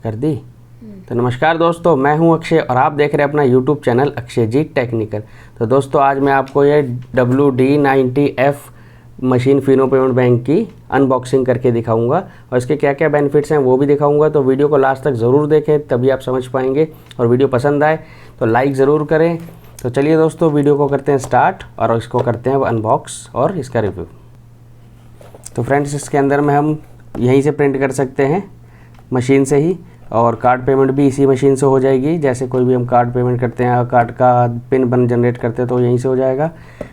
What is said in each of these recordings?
कर दी। तो नमस्कार दोस्तों, मैं हूं अक्षय और आप देख रहे हैं अपना YouTube चैनल अक्षय जी टेक्निकल। तो दोस्तों आज मैं आपको ये WD-90F machine Fino payment bank की अनबॉक्सिंग करके दिखाऊंगा और इसके क्या क्या बेनिफिट्स हैं वो भी दिखाऊंगा। तो वीडियो को लास्ट तक ज़रूर देखें, तभी आप समझ पाएंगे। और वीडियो पसंद आए तो लाइक ज़रूर करें। तो चलिए दोस्तों, वीडियो को करते हैं स्टार्ट और इसको करते हैं अनबॉक्स और इसका रिव्यू। तो फ्रेंड्स, इसके अंदर में हम यहीं से प्रिंट कर सकते हैं मशीन से ही, और कार्ड पेमेंट भी इसी मशीन से हो जाएगी। जैसे कोई भी हम कार्ड पेमेंट करते हैं, कार्ड का पिन जनरेट करते हैं तो यहीं से हो जाएगा।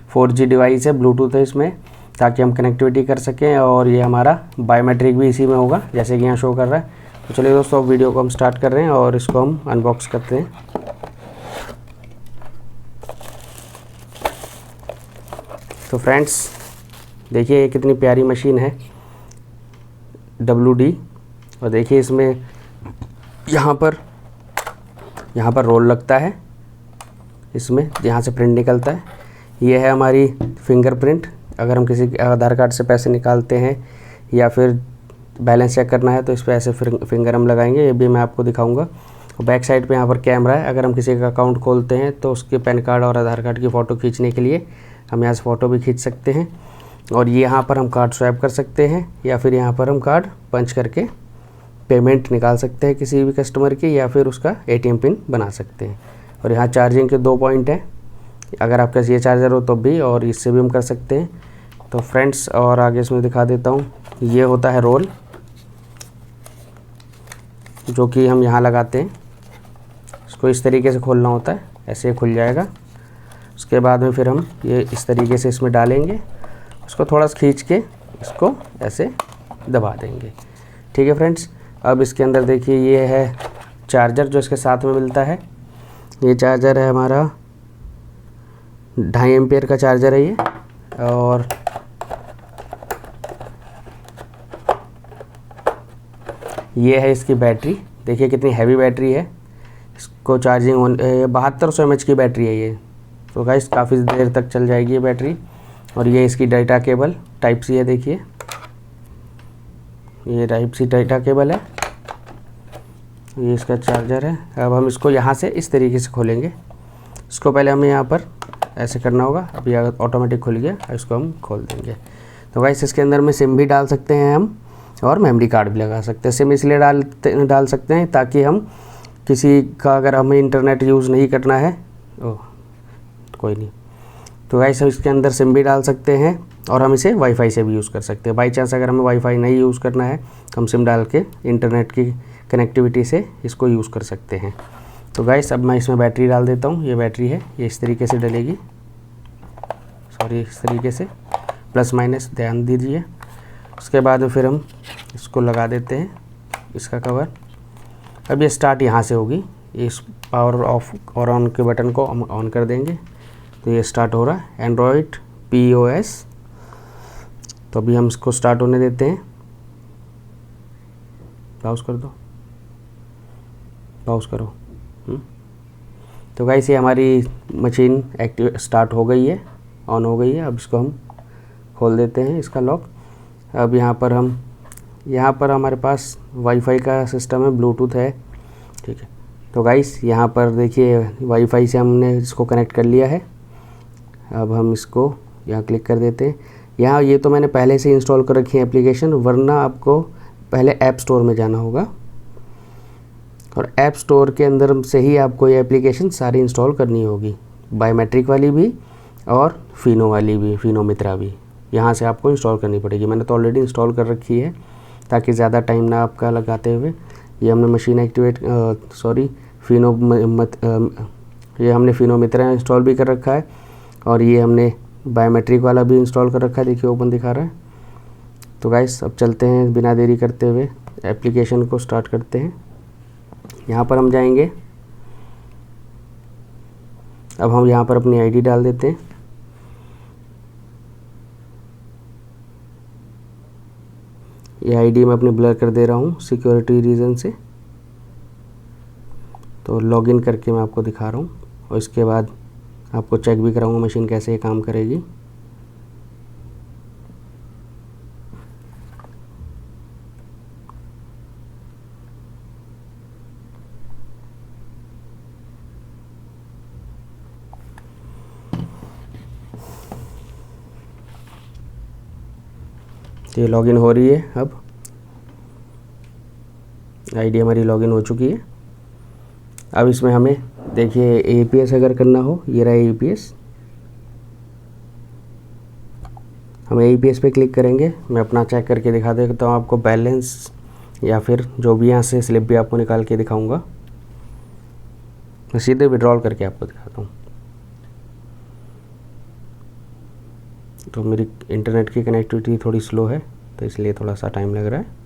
4G डिवाइस है, ब्लूटूथ है इसमें, ताकि हम कनेक्टिविटी कर सकें। और ये हमारा बायोमेट्रिक भी इसी में होगा, जैसे कि यहाँ शो कर रहा है। तो चलिए दोस्तों, अब वीडियो को हम स्टार्ट कर रहे हैं और इसको हम अनबॉक्स करते हैं। तो फ्रेंड्स देखिए, ये कितनी प्यारी मशीन है WD। और देखिए इसमें यहाँ पर रोल लगता है, इसमें यहाँ से प्रिंट निकलता है। ये है हमारी फिंगरप्रिंट। अगर हम किसी आधार कार्ड से पैसे निकालते हैं या फिर बैलेंस चेक करना है तो इस पर ऐसे फिंगर हम लगाएंगे, ये भी मैं आपको दिखाऊंगा। और बैक साइड पे यहाँ पर कैमरा है। अगर हम किसी का अकाउंट खोलते हैं तो उसके पैन कार्ड और आधार कार्ड की फ़ोटो खींचने के लिए हम यहाँ से फ़ोटो भी खींच सकते हैं। और ये यहाँ पर हम कार्ड स्वैप कर सकते हैं या फिर यहाँ पर हम कार्ड पंच करके पेमेंट निकाल सकते हैं किसी भी कस्टमर की, या फिर उसका ATM पिन बना सकते हैं। और यहाँ चार्जिंग के 2 पॉइंट हैं, अगर आपके पास ये चार्जर हो तो भी, और इससे भी हम कर सकते हैं। तो फ्रेंड्स, और आगे इसमें दिखा देता हूँ। ये होता है रोल, जो कि हम यहाँ लगाते हैं। इसको इस तरीके से खोलना होता है, ऐसे खुल जाएगा। उसके बाद में फिर हम ये इस तरीके से इसमें डालेंगे, उसको थोड़ा सा खींच के इसको ऐसे दबा देंगे। ठीक है फ्रेंड्स। अब इसके अंदर देखिए, ये है चार्जर जो इसके साथ में मिलता है। ये चार्जर है हमारा 2.5 एम्पियर का चार्जर है ये। और ये है इसकी बैटरी। देखिए कितनी हैवी बैटरी है। इसको चार्जिंग 7200 mAh की बैटरी है ये। तो गाइस काफ़ी देर तक चल जाएगी ये बैटरी। और ये इसकी डाटा केबल टाइप सी है, देखिए ये टाइप सी डाटा केबल है। ये इसका चार्जर है। अब हम इसको यहाँ से इस तरीके से खोलेंगे। इसको पहले हमें यहाँ पर ऐसे करना होगा। अभी ऑटोमेटिक खुल गया, इसको हम खोल देंगे। तो गाइस इसके अंदर में सिम भी डाल सकते हैं हम, और मेमोरी कार्ड भी लगा सकते हैं। सिम इसलिए डाल सकते हैं ताकि हम किसी का, अगर हमें इंटरनेट यूज़ नहीं करना है, कोई नहीं, तो गाइस इसके अंदर सिम भी डाल सकते हैं। और हम इसे वाईफाई से भी यूज़ कर सकते हैं। बाई चांस अगर हमें वाईफाई नहीं यूज़ करना है तो हम सिम डाल के इंटरनेट की कनेक्टिविटी से इसको यूज़ कर सकते हैं। तो गाइस अब मैं इसमें बैटरी डाल देता हूँ। ये बैटरी है, ये इस तरीके से डलेगी, सॉरी इस तरीके से, प्लस माइनस ध्यान दीजिए। उसके बाद फिर हम इसको लगा देते हैं, इसका कवर। अब ये स्टार्ट यहाँ से होगी। इस पावर ऑफ और ऑन के बटन को हम ऑन कर देंगे तो ये स्टार्ट हो रहा है। Android POS। तो अभी हम इसको स्टार्ट होने देते हैं। पॉज कर दो, पॉज करो। तो गाइस ये हमारी मशीन एक्टिव स्टार्ट हो गई है, ऑन हो गई है। अब इसको हम खोल देते हैं, इसका लॉक। अब यहाँ पर हमारे पास वाईफाई का सिस्टम है, ब्लूटूथ है, ठीक है। तो गाइस यहाँ पर देखिए, वाईफाई से हमने इसको कनेक्ट कर लिया है। अब हम इसको यहाँ क्लिक कर देते हैं। यहाँ ये तो मैंने पहले से इंस्टॉल कर रखी है एप्लीकेशन, वरना आपको पहले ऐप स्टोर में जाना होगा। और ऐप स्टोर के अंदर से ही आपको ये एप्लीकेशन सारी इंस्टॉल करनी होगी, बायोमेट्रिक वाली भी और फिनो वाली भी, फिनो मित्रा भी। यहाँ से आपको इंस्टॉल करनी पड़ेगी। मैंने तो ऑलरेडी इंस्टॉल कर रखी है ताकि ज़्यादा टाइम ना आपका लगाते हुए। ये हमने मशीन एक्टिवेट ये हमने फिनो मित्रा इंस्टॉल भी कर रखा है, और ये हमने बायोमेट्रिक वाला भी इंस्टॉल कर रखा है। देखिए ओपन दिखा रहा है। तो गाइस अब चलते हैं, बिना देरी करते हुए एप्लीकेशन को स्टार्ट करते हैं। यहाँ पर हम जाएंगे। अब हम यहाँ पर अपनी आईडी डाल देते हैं। ये आईडी मैं अपनी ब्लर कर दे रहा हूँ सिक्योरिटी रीज़न से। तो लॉगिन करके मैं आपको दिखा रहा हूँ, और इसके बाद आपको चेक भी कराऊंगा मशीन कैसे ये काम करेगी। ये लॉगिन हो रही है। अब आईडी हमारी लॉगिन हो चुकी है। अब इसमें हमें देखिए APS अगर करना हो, ये रहा APS, हम APS पे क्लिक करेंगे। मैं अपना चेक करके दिखा देता हूँ आपको, बैलेंस या फिर जो भी यहाँ से स्लिप भी आपको निकाल के दिखाऊंगा। मैं सीधे विड्रॉल करके आपको दिखाता हूँ। तो मेरी इंटरनेट की कनेक्टिविटी थोड़ी स्लो है, तो इसलिए थोड़ा सा टाइम लग रहा है।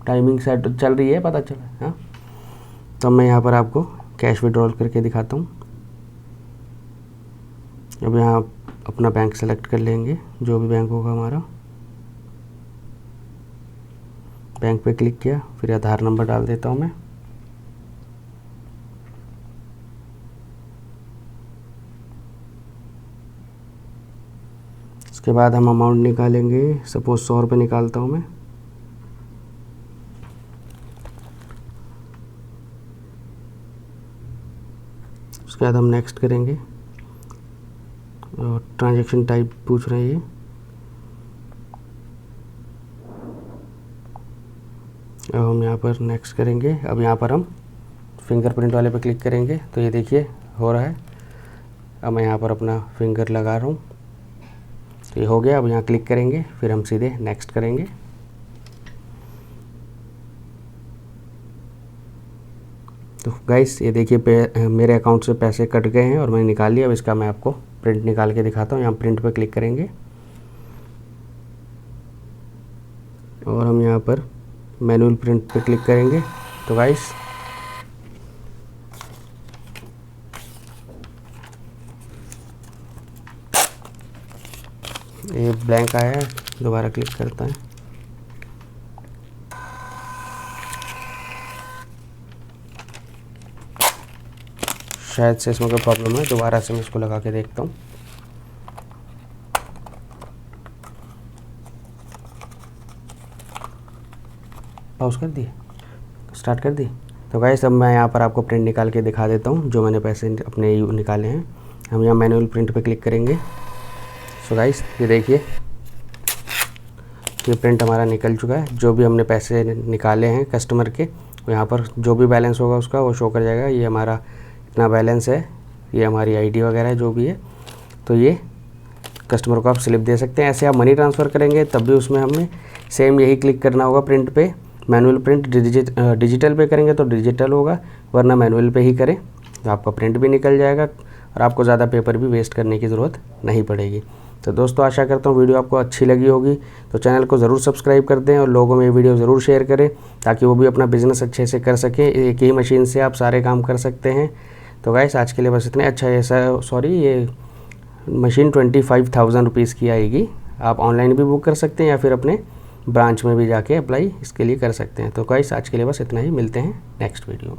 टाइमिंग सेट चल रही है, पता चला। हाँ, तो मैं यहाँ पर आपको कैश विड्रॉल करके दिखाता हूँ। अब यहाँ अपना बैंक सेलेक्ट कर लेंगे, जो भी बैंक होगा हमारा। बैंक पे क्लिक किया, फिर आधार नंबर डाल देता हूँ मैं। उसके बाद हम अमाउंट निकालेंगे, सपोज 100 रुपये निकालता हूँ मैं। उसके बाद हम नेक्स्ट करेंगे और ट्रांजैक्शन टाइप पूछ रहे हैं ये। अब हम यहाँ पर नेक्स्ट करेंगे। अब यहाँ पर हम फिंगरप्रिंट वाले पे क्लिक करेंगे, तो ये देखिए हो रहा है। अब मैं यहाँ पर अपना फिंगर लगा रहा हूँ, तो ये हो गया। अब यहाँ क्लिक करेंगे, फिर हम सीधे नेक्स्ट करेंगे। तो गाइस ये देखिए मेरे अकाउंट से पैसे कट गए हैं और मैंने निकाल लिया। अब इसका मैं आपको प्रिंट निकाल के दिखाता हूँ। यहाँ प्रिंट पे क्लिक करेंगे और हम यहाँ पर मैनुअल प्रिंट पे क्लिक करेंगे। तो गाइस ये ब्लैंक आया है, दोबारा क्लिक करता है। शायद से इसमें कोई प्रॉब्लम है, दोबारा से मैं इसको लगा के देखता हूँ। पॉज कर दिए, स्टार्ट कर दी। तो गाइस अब मैं यहाँ पर आपको प्रिंट निकाल के दिखा देता हूँ, जो मैंने पैसे अपने निकाले हैं। हम यहाँ मैनुअल प्रिंट पे क्लिक करेंगे। सो गाइस ये देखिए ये प्रिंट हमारा निकल चुका है। जो भी हमने पैसे निकाले हैं कस्टमर के, यहाँ पर जो भी बैलेंस होगा उसका वो शो कर जाएगा। ये हमारा इतना बैलेंस है, ये हमारी आईडी वगैरह जो भी है। तो ये कस्टमर को आप स्लिप दे सकते हैं। ऐसे आप मनी ट्रांसफ़र करेंगे तब भी उसमें हमें सेम यही क्लिक करना होगा प्रिंट पे। मैनुअल प्रिंट डिजिटल पे करेंगे तो डिजिटल होगा, वरना मैनुअल पे ही करें तो आपका प्रिंट भी निकल जाएगा और आपको ज़्यादा पेपर भी वेस्ट करने की ज़रूरत नहीं पड़ेगी। तो दोस्तों आशा करता हूँ वीडियो आपको अच्छी लगी होगी। तो चैनल को ज़रूर सब्सक्राइब कर दें और लोगों में ये वीडियो ज़रूर शेयर करें, ताकि वो भी अपना बिज़नेस अच्छे से कर सकें। एक ही मशीन से आप सारे काम कर सकते हैं। तो गाइस आज के लिए बस इतने। अच्छा ये मशीन 25,000 रुपीज़ की आएगी। आप ऑनलाइन भी बुक कर सकते हैं या फिर अपने ब्रांच में भी जाके अप्लाई इसके लिए कर सकते हैं। तो गाइस आज के लिए बस इतना ही, मिलते हैं नेक्स्ट वीडियो में।